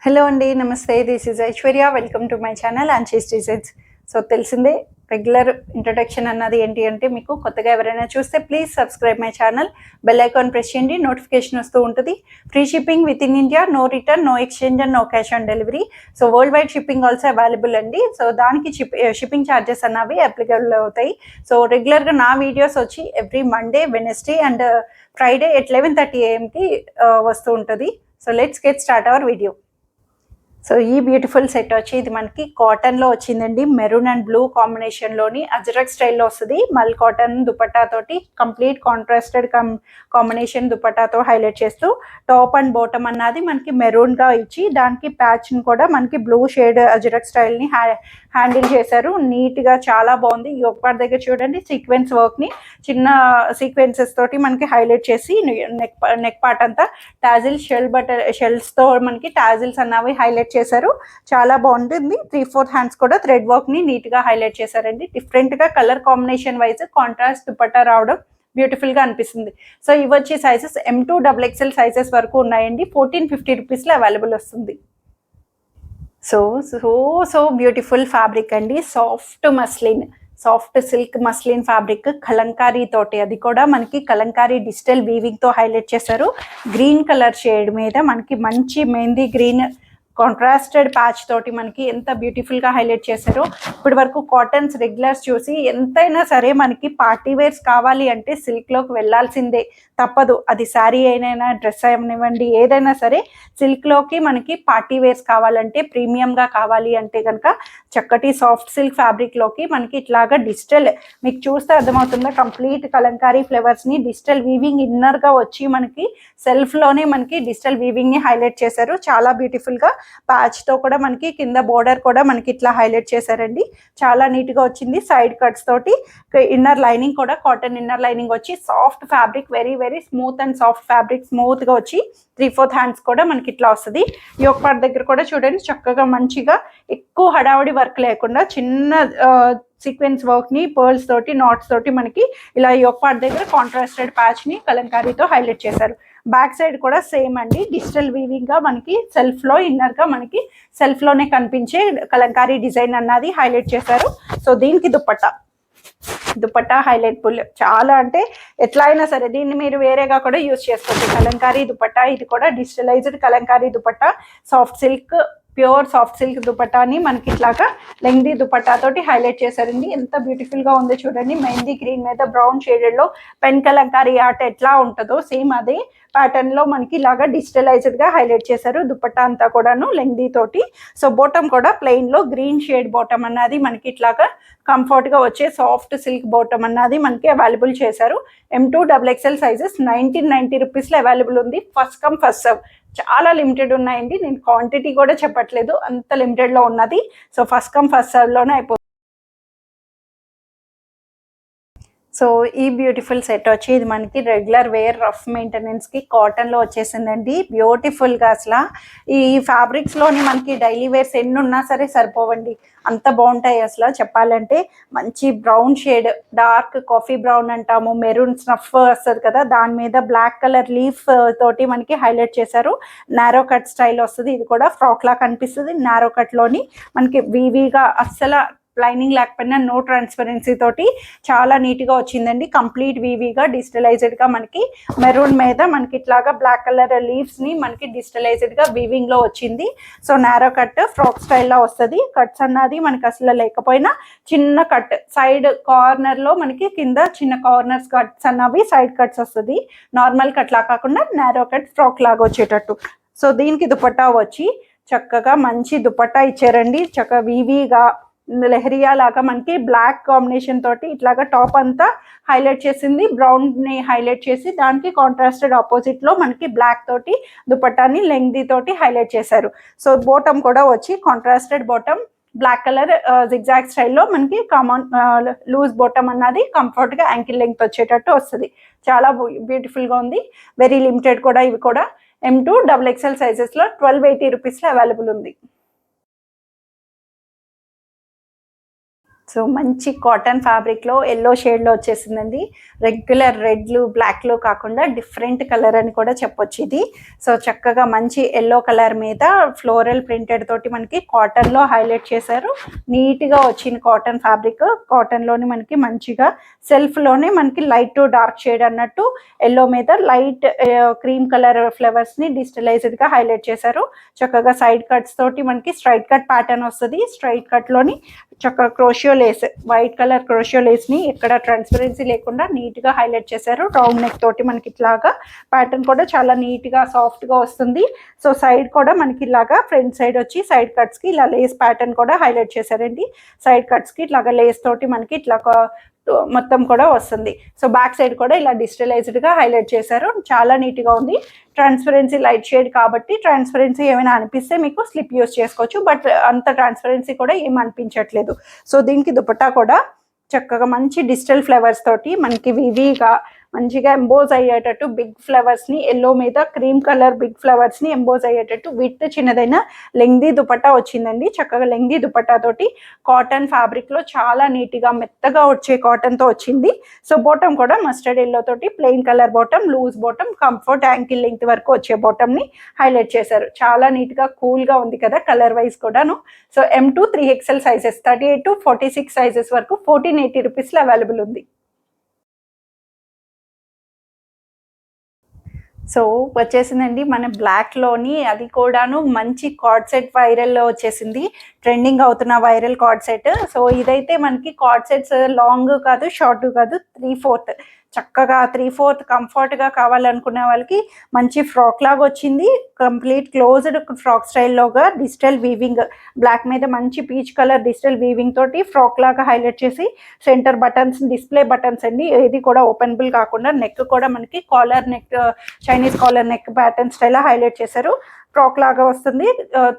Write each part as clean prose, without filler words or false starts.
Hello అండి, నమస్తే. This is Aishwarya. Welcome to my channel Anshi's designs. So తెలిసిందే, రెగ్యులర్ ఇంట్రడక్షన్ అన్నది ఏంటి అంటే, మీకు కొత్తగా ఎవరైనా చూస్తే please subscribe my channel, bell icon press చేయండి, నోటిఫికేషన్ వస్తూ ఉంటుంది. Free shipping with in India, no return, no exchange and no cash on delivery. So world wide shipping also available అండి. సో దానికి షిప్పింగ్ ఛార్జెస్ అన్నవి applicable అవుతాయి. So రెగ్యులర్గా నా videos వచ్చి every Monday, Wednesday and Friday at 11:30 AM వస్తూ ఉంటుంది. So let's get start our video. So ఈ బ్యూటిఫుల్ సెట్ వచ్చి ఇది మనకి కాటన్లో వచ్చిందండి. మెరూన్ అండ్ బ్లూ కాంబినేషన్లోని అజ్రక్ స్టైల్లో వస్తుంది. మల్ కాటన్ దుపట్టా తోటి కంప్లీట్ కాంట్రాస్టెడ్ కాంబినేషన్ దుపట్టాతో హైలైట్ చేస్తూ టాప్ అండ్ బాటమ్ అన్నది మనకి మెరూన్గా ఇచ్చి దానికి ప్యాచ్ని కూడా మనకి బ్లూ షేడ్ అజ్రక్ స్టైల్ని హ్యాండిల్ చేశారు. నీట్గా చాలా బాగుంది. ఈ ఒక్క దగ్గర చూడండి, సీక్వెన్స్ వర్క్ని చిన్న సీక్వెన్సెస్ తోటి మనకి హైలైట్ చేసి నెక్ పార్ట్ అంతా టాజిల్ షెల్స్తో మనకి టాజిల్స్ అన్నవి హైలైట్ చేశారు. చాలా బాగుంటుంది. 3/4 హ్యాండ్స్ కూడా థ్రెడ్ వర్క్ ని నీట్ గా హైలైట్ చేశారండి. డిఫరెంట్ గా colour combination wise contrast dupatta రావడం బ్యూటిఫుల్ గా అనిపిస్తుంది. సో ఇవి వచ్చి సైజెస్ M2 XXL సైజెస్ వరకు ఉన్నాయండి. 1450 రూపీస్ లో అవైలబుల్ వస్తుంది. So so so beautiful fabric అండి. Soft silk muslin fabric kalamkari తోటి, అది కూడా మనకి కలంకారీ డిజిటల్ వీవింగ్ తో హైలైట్ చేశారు. గ్రీన్ కలర్ షేడ్ మీద మనకి మంచి మెహందీ గ్రీన్ కాంట్రాస్టెడ్ ప్యాచ్ తోటి మనకి ఎంత బ్యూటిఫుల్గా హైలైట్ చేశారో. ఇప్పటి వరకు కాటన్స్ రెగ్యులర్స్ చూసి ఎంతైనా సరే మనకి పార్టీ వేర్స్ కావాలి అంటే సిల్క్లోకి వెళ్ళాల్సిందే, తప్పదు. అది శారీ అయినా డ్రెస్ అయినివ్వండి, ఏదైనా సరే సిల్క్లోకి మనకి పార్టీ వేర్స్ కావాలంటే, ప్రీమియంగా కావాలి అంటే కనుక చక్కటి సాఫ్ట్ సిల్క్ ఫ్యాబ్రిక్లోకి మనకి ఇట్లాగా డిజిటల్, మీకు చూస్తే అర్థమవుతుందా, కంప్లీట్ కలంకారీ ఫ్లేవర్స్ని డిజిటల్ వీవింగ్ ఇన్నర్గా వచ్చి మనకి సెల్ఫ్లోనే మనకి డిజిటల్ వీవింగ్ని హైలైట్ చేశారు. చాలా బ్యూటిఫుల్గా ప్యాచ్తో కూడా మనకి కింద బోర్డర్ కూడా మనకి ఇట్లా హైలైట్ చేశారండి. చాలా నీట్గా వచ్చింది. సైడ్ కట్స్ తోటి ఇన్నర్ లైనింగ్ కూడా కాటన్ ఇన్నర్ లైనింగ్ వచ్చి soft fabric, very very smooth and soft fabric, స్మూత్గా వచ్చి 3/4 హ్యాండ్స్ కూడా మనకి ఇట్లా వస్తుంది. ఈ ఒక్క పార్ట్ దగ్గర కూడా చూడండి, చక్కగా మంచిగా ఎక్కువ హడావుడి వర్క్ లేకుండా చిన్న సీక్వెన్స్ వర్క్ ని పర్ల్స్ తోటి నాట్స్ తోటి మనకి ఇలా ఈ ఒక్క పార్ట్ దగ్గర కాంట్రాస్టెడ్ ప్యాచ్ ని కలంకారీతో హైలైట్ చేశారు. బ్యాక్ సైడ్ కూడా సేమ్ అండి, డిజిటల్ వీవింగ్ గా మనకి సెల్ఫ్ లో ఇన్నర్ గా మనకి సెల్ఫ్ లోనే కనిపించే కలంకారీ డిజైన్ అన్నది హైలైట్ చేశారు. సో దీనికి దుపట్టా హైలైట్ ఫుల్, చాలా అంటే ఎట్లా అయినా సరే దీన్ని మీరు వేరేగా కూడా యూజ్ చేసుకోవచ్చు. కలంకారీ దుపట్టా, ఇది కూడా digitalized kalamkari dupatta, soft silk, pure soft silk దుపట్టాని మనకి ఇట్లాగా లెంగ్దీ దుపట్టా తోటి హైలైట్ చేశారండి. ఎంత బ్యూటిఫుల్ గా ఉందో చూడండి. మెహందీ గ్రీన్ మీద బ్రౌన్ షేడెడ్ లో పెన్ కలంకారీ ఆర్ట్ ఎట్లా ఉంటుందో సేమ్ అదే ప్యాటర్న్ లో మనకి ఇలాగా డిజిటలైజ్డ్ గా హైలైట్ చేశారు. దుపట్టా అంతా కూడాను లెంగ్దీ తోటి. సో బాటమ్ కూడా ప్లెయిన్ లో గ్రీన్ షేడ్ బాటమ్ అన్నది మనకి ఇట్లాగా కంఫర్ట్ గా వచ్చే సాఫ్ట్ సిల్క్ బాటమ్ అన్నది మనకి అవైలబుల్ చేశారు. M2 XXL సైజెస్ 1990 రూపీస్ లో అవైలబుల్ ఉంది. ఫస్ట్ కమ్ ఫస్ట్ సర్వ్, చాలా లిమిటెడ్ ఉన్నాయండి. నేను క్వాంటిటీ కూడా చెప్పట్లేదు, అంత లిమిటెడ్ లో ఉన్నది. So first come first serve లోనే అయిపోతుంది. సో ఈ బ్యూటిఫుల్ సెట్ వచ్చి ఇది మనకి రెగ్యులర్ వేర్ రఫ్ మెయింటెనెన్స్కి కాటన్లో వచ్చేసిందండి. బ్యూటిఫుల్గా అసలు ఈ ఫ్యాబ్రిక్స్లోని మనకి డైలీ వేర్స్ ఎన్ని ఉన్నా సరే సరిపోవండి, అంత బాగుంటాయి. అసలు చెప్పాలంటే మంచి brown shade, dark coffee brown అంటాము, మెరూన్ స్నఫ్ వస్తుంది కదా, దాని మీద బ్లాక్ కలర్ లీఫ్ తోటి మనకి హైలైట్ చేశారు. నారో కట్ స్టైల్ వస్తుంది. ఇది కూడా ఫ్రాక్ లా కనిపిస్తుంది. నారో కట్లోని మనకి వీవీగా అస్సలు లైనింగ్ లేకపోయినా నో ట్రాన్స్పరెన్సీ తోటి చాలా నీట్గా వచ్చిందండి. కంప్లీట్ వీవీగా డిజిటలైజ్డ్గా మనకి మెరూన్ మీద మనకి ఇట్లాగా బ్లాక్ కలర్ లీవ్స్ని మనకి డిజిటలైజ్డ్గా వీవింగ్లో వచ్చింది. సో నారో కట్ ఫ్రాక్ స్టైల్లో వస్తుంది. కట్స్ అన్నది మనకి అసలు లేకపోయినా చిన్న కట్ సైడ్ కార్నర్లో మనకి కింద చిన్న కార్నర్స్ కట్స్ అన్నవి సైడ్ కట్స్ వస్తుంది. నార్మల్ కట్ లా కాకుండా నారో కట్ ఫ్రాక్ లాగా వచ్చేటట్టు. సో దీనికి దుపట్టా వచ్చి చక్కగా మంచి దుపట్టా ఇచ్చారండి. చక్కగా వీవీగా లెహరియా లాగా మనకి బ్లాక్ కాంబినేషన్ తోటి ఇట్లాగా టాప్ అంతా హైలైట్ చేసింది. బ్రౌన్ ని హైలైట్ చేసి దానికి కాంట్రాస్టెడ్ ఆపోజిట్ లో మనకి బ్లాక్ తోటి దుపట్టాని లెంగ్దీ తోటి హైలైట్ చేశారు. సో బాటమ్ కూడా వచ్చి contrasted bottom, black colour zigzag స్టైల్లో మనకి కామన్ లూజ్ బాటమ్ అన్నది కంఫర్ట్ గా యాంకిల్ లెంగ్త్ వచ్చేటట్టు వస్తుంది. చాలా బ్యూటిఫుల్ గా ఉంది. వెరీ లిమిటెడ్ కూడా. ఇవి కూడా M2 XXL సైజెస్ లో 1280 రూపీస్ లో అవైలబుల్ ఉంది. సో మంచి కాటన్ ఫ్యాబ్రిక్లో ఎల్లో షేడ్లో వచ్చేసిందండి. రెగ్యులర్ రెడ్లు బ్లాక్లో కాకుండా డిఫరెంట్ కలర్ అని కూడా చెప్పొచ్చు ఇది. సో చక్కగా మంచి ఎల్లో కలర్ మీద ఫ్లోరల్ ప్రింటెడ్ తోటి మనకి కాటన్లో హైలైట్ చేశారు. నీట్గా వచ్చింది కాటన్ ఫ్యాబ్రిక్. కాటన్లోని మనకి మంచిగా సెల్ఫ్లోనే మనకి లైట్ టు డార్క్ షేడ్ అన్నట్టు ఎల్లో మీద లైట్ క్రీమ్ కలర్ ఫ్లవర్స్ని డిజిటలైజ్డ్గా హైలైట్ చేశారు. చక్కగా సైడ్ కట్స్ తోటి మనకి స్ట్రైట్ కట్ ప్యాటర్న్ వస్తుంది. స్ట్రైట్ కట్లోని చక్కగా crochet lace, white colour crochet లేస్ని ఎక్కడ ట్రాన్స్పరెన్సీ లేకుండా నీట్గా హైలైట్ చేశారు. రౌండ్ నెక్ తోటి మనకి ఇట్లాగా ప్యాటర్న్ కూడా చాలా నీట్గా సాఫ్ట్గా వస్తుంది. సో సైడ్ కూడా మనకి ఇలాగా ఫ్రంట్ సైడ్ వచ్చి సైడ్ కట్స్కి ఇలా లేస్ ప్యాటర్న్ కూడా హైలైట్ చేశారండి. సైడ్ కట్స్కి ఇట్లాగా లేస్ తోటి మనకి ఇట్లా మొత్తం కూడా వస్తుంది. సో బ్యాక్ సైడ్ కూడా ఇలా డిజిటలైజ్డ్గా హైలైట్ చేశారు. చాలా నీట్గా ఉంది. ట్రాన్స్పరెన్సీ లైట్ షేడ్ కాబట్టి ట్రాన్స్పరెన్సీ ఏమైనా అనిపిస్తే మీకు స్లిప్ యూస్ చేసుకోవచ్చు. బట్ అంత ట్రాన్స్పరెన్సీ కూడా ఏం అనిపించట్లేదు. సో దీనికి దుపట్టా కూడా చక్కగా మంచి డిజిటల్ ఫ్లవర్స్ తోటి మనకి వివీగా మంచిగా ఎంబోజ్ అయ్యేటట్టు బిగ్ ఫ్లవర్స్ని ఎల్లో మీద క్రీమ్ కలర్ బిగ్ ఫ్లవర్స్ని ఎంబోజ్ అయ్యేటట్టు విత్ చిన్నదైన లెంగ్దీ దుపట్టా వచ్చిందండి. చక్కగా లెంగ్దీ దుపట్టా తోటి కాటన్ ఫ్యాబ్రిక్లో చాలా నీట్గా మెత్తగా వచ్చే కాటన్తో వచ్చింది. సో బాటమ్ కూడా మస్టర్డ్ ఎల్లో తోటి plain colour bottom, loose bottom, comfort ankle length వరకు వచ్చే బాటమ్ని హైలైట్ చేశారు. చాలా నీట్గా కూల్గా ఉంది కదా కలర్ వైజ్ కూడాను. So M2 3XL sizes 38 to 46 sizes వరకు 1480 రూపీస్లో అవైలబుల్ ఉంది. సో వచ్చేసిందండి మన బ్లాక్లోని, అది కూడాను మంచి కార్డ్ సెట్ వైరల్లో వచ్చేసింది. ట్రెండింగ్ అవుతున్న వైరల్ కార్డ్ సెట్. సో ఇదైతే మనకి కార్డ్ సెట్స్ లాంగ్ కాదు షార్ట్ కాదు, 3/4 చక్కగా 3/4 కంఫర్ట్గా కావాలనుకునే వాళ్ళకి మంచి ఫ్రాక్ లాగా వచ్చింది. కంప్లీట్ క్లోజ్డ్ ఫ్రాక్ స్టైల్లోగా డిజిటల్ వీవింగ్, బ్లాక్ మీద మంచి పీచ్ కలర్ డిజిటల్ వీవింగ్ తోటి ఫ్రాక్ లాగా హైలైట్ చేసి సెంటర్ బటన్స్ డిస్ప్లే బటన్స్ అండి. ఏది కూడా ఓపెనబుల్ కాకుండా నెక్ కూడా మనకి collar neck, Chinese collar neck pattern style highlight చేశారు. ఫ్రాక్ లాగా వస్తుంది.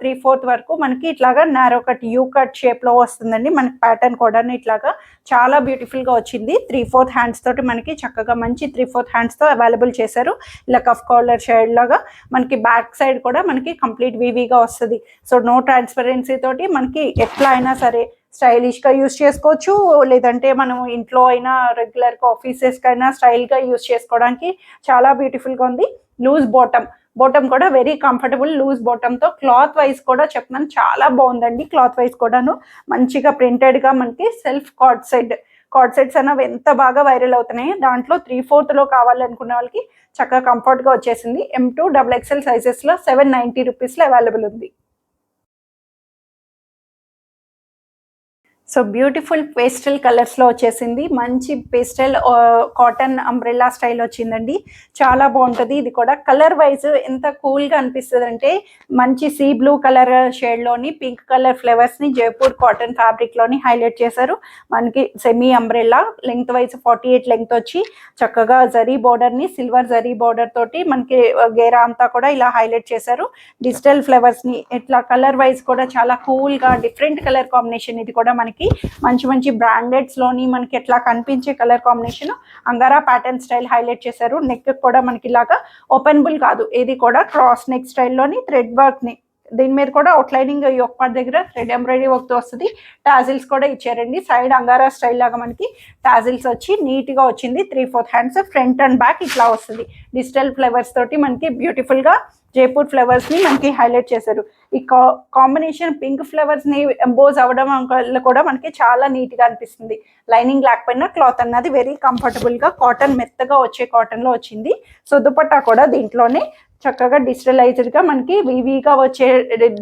3/4 వరకు మనకి ఇట్లాగా నారో కట్ యూ కట్ షేప్లో వస్తుందండి. మనకి ప్యాటర్న్ కూడా ఇట్లాగా చాలా బ్యూటిఫుల్గా వచ్చింది. 3/4 హ్యాండ్స్ తోటి మనకి చక్కగా మంచి 3/4 హ్యాండ్స్తో అవైలబుల్ చేశారు. ఇలా కఫ్ కాలర్ షేడ్ లాగా మనకి బ్యాక్ సైడ్ కూడా మనకి కంప్లీట్ వీవీగా వస్తుంది. సో నో ట్రాన్స్పరెన్సీ తోటి మనకి ఎట్లా అయినా సరే స్టైలిష్గా యూస్ చేసుకోవచ్చు. లేదంటే మనం ఇంట్లో అయినా రెగ్యులర్గా ఆఫీసెస్కి అయినా స్టైల్గా యూస్ చేసుకోవడానికి చాలా బ్యూటిఫుల్గా ఉంది. లూజ్ బాటమ్ కూడా వెరీ కంఫర్టబుల్ లూజ్ బాటమ్తో. క్లాత్ వైజ్ కూడా చెప్తున్నాను చాలా బాగుందండి. క్లాత్ వైజ్ కూడాను మంచిగా ప్రింటెడ్గా మనకి సెల్ఫ్ కార్డ్ సెట్స్ అనేవి ఎంత బాగా వైరల్ అవుతున్నాయి. దాంట్లో 3/4లో కావాలనుకునే వాళ్ళకి చక్కగా కంఫర్ట్గా వచ్చేసింది. M2 XXL సైజెస్లో 790 రూపీస్లో అవైలబుల్ ఉంది. సో బ్యూటిఫుల్ పేస్టల్ కలర్స్లో వచ్చేసింది. మంచి పేస్టల్ కాటన్ అంబ్రెల్లా స్టైల్ వచ్చిందండి. చాలా బాగుంటుంది. ఇది కూడా కలర్ వైజ్ ఎంత కూల్గా అనిపిస్తుంది అంటే మంచి సీ బ్లూ కలర్ షేడ్లోని పింక్ కలర్ ఫ్లవర్స్ని జైపూర్ కాటన్ ఫ్యాబ్రిక్లోని హైలైట్ చేశారు. మనకి semi umbrella length wise 48 length వచ్చి చక్కగా జరీ బోర్డర్ని సిల్వర్ జరీ బోర్డర్ తోటి మనకి గేరా అంతా కూడా ఇలా హైలైట్ చేశారు. డిజిటల్ ఫ్లవర్స్ని ఇట్లా కలర్ వైజ్ కూడా చాలా కూల్గా డిఫరెంట్ కలర్ కాంబినేషన్. ఇది కూడా మనకి మంచి బ్రాండెడ్స్లోని మనకి ఎట్లా కనిపించే కలర్ కాంబినేషన్ అంగారా ప్యాటర్న్ స్టైల్ హైలైట్ చేశారు. నెక్ కూడా మనకి ఇలాగా ఓపెనబుల్ కాదు, ఇది కూడా క్రాస్ నెక్ స్టైల్లోని థ్రెడ్ వర్క్ని దీని మీద కూడా అవుట్లైనింగ్ యొక్క పార్ట్ దగ్గర థ్రెడ్ ఎంబ్రాయిడరీ వర్క్తో వస్తుంది. టాజిల్స్ కూడా ఇచ్చారండి. సైడ్ అంగారా స్టైల్ లాగా మనకి టాజిల్స్ వచ్చి నీట్గా వచ్చింది. 3/4 హ్యాండ్స్ ఫ్రంట్ అండ్ బ్యాక్ ఇట్లా వస్తుంది. డిజిటల్ ఫ్లవర్స్ తోటి మనకి బ్యూటిఫుల్గా జైపూర్ ఫ్లవర్స్ని మనకి హైలైట్ చేశారు. ఈ కాంబినేషన్ పింక్ ఫ్లవర్స్ని ఎంబోజ్ అవ్వడం వల్ల కూడా మనకి చాలా నీట్గా అనిపిస్తుంది. లైనింగ్ లేకపోయినా క్లాత్ అన్నది వెరీ కంఫర్టబుల్గా కాటన్ మెత్తగా వచ్చే కాటన్లో వచ్చింది. సో దుపట్టా కూడా దీంట్లోనే చక్కగా డిజిటలైజ్డ్గా మనకి వీవీగా వచ్చే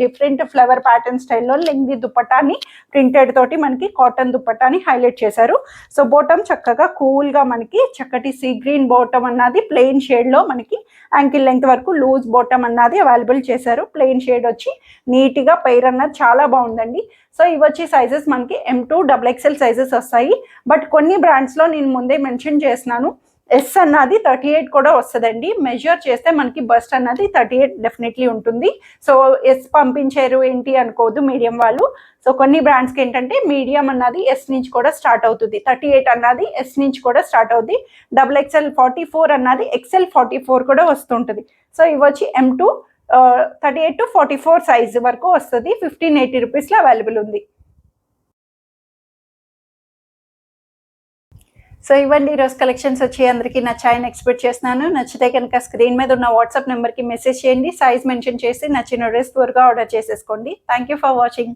డిఫరెంట్ ఫ్లవర్ ప్యాటర్న్ స్టైల్లో లెంగ్ది దుపట్టాని ప్రింటెడ్ తోటి మనకి కాటన్ దుపట్టాని హైలైట్ చేశారు. సో బాటమ్ చక్కగా కూల్గా మనకి చక్కటి సీ గ్రీన్ బాటమ్ అన్నది ప్లెయిన్ షేడ్లో మనకి యాంకిల్ లెంగ్త్ వరకు లూజ్ బాటమ్ అన్నది అవైలబుల్ చేశారు. ప్లెయిన్ షేడ్ వచ్చి నీట్గా పైర్ అన్నది చాలా బాగుందండి. సో ఇవి వచ్చి సైజెస్ మనకి M2 XXL సైజెస్ వస్తాయి. బట్ కొన్ని బ్రాండ్స్లో నేను ముందే మెన్షన్ చేస్తున్నాను ఎస్ అన్నది 38 కూడా వస్తుందండి. మెజర్ చేస్తే మనకి బస్ట్ అన్నది 38 డెఫినెట్లీ ఉంటుంది. సో ఎస్ పంపించారు ఏంటి అనుకోవద్దు మీడియం వాళ్ళు. సో కొన్ని బ్రాండ్స్కి ఏంటంటే మీడియం అన్నది ఎస్ నుంచి కూడా స్టార్ట్ అవుతుంది, 38 అన్నది ఎస్ నుంచి కూడా స్టార్ట్ అవుతుంది. XXL 44 అన్నది XL 44 కూడా వస్తుంటుంది. సో ఇవి వచ్చి M2 38 to 44 సైజ్ వరకు వస్తుంది. 1580 రూపీస్లో అవైలబుల్ ఉంది. సో ఇవ్వండి ఈరోజు కలెక్షన్స్ వచ్చి అందరికీ నచ్చాయని ఎక్స్పెక్ట్ చేస్తున్నాను. నచ్చితే కనుక స్క్రీన్ మీద ఉన్న వాట్సాప్ నెంబర్కి మెసేజ్ చేయండి. సైజ్ మెన్షన్ చేసి నచ్చిన డ్రెస్ త్వరగా ఆర్డర్ చేసేసుకోండి. Thank you for watching.